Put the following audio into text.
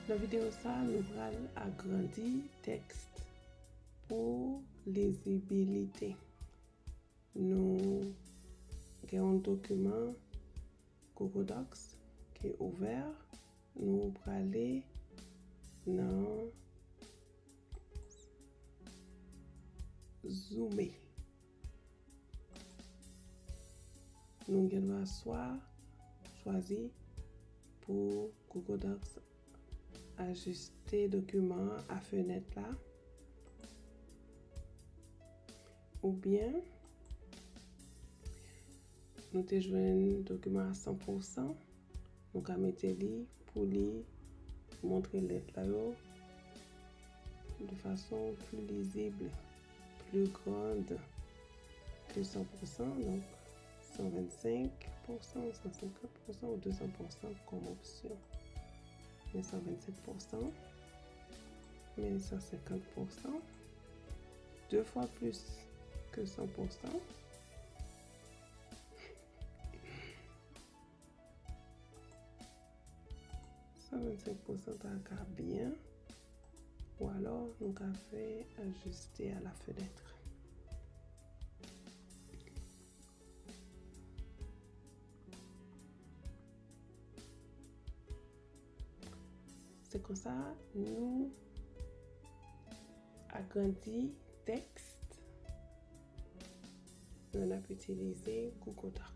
Dans la vidéo ça, nous allons agrandir texte pour lisibilité. Nous avons un document Google Docs qui est ouvert. Nous allons aller dans zoomer. Nous allons choisir pour Google Docs ajuster document à fenêtre là, ou bien nous te joindre document à 100%, nous allons mettre li pour lui montrer lettre là de façon plus lisible, plus grande que 100%, donc 125%, 150% ou 200% comme option. Mais 127%, mais 150%, deux fois plus que 100%. 125% t'as bien, ou alors nous avons fait ajuster à la fenêtre. C'est comme ça, nous agrandissons texte. Nous avons utilisé Google Docs.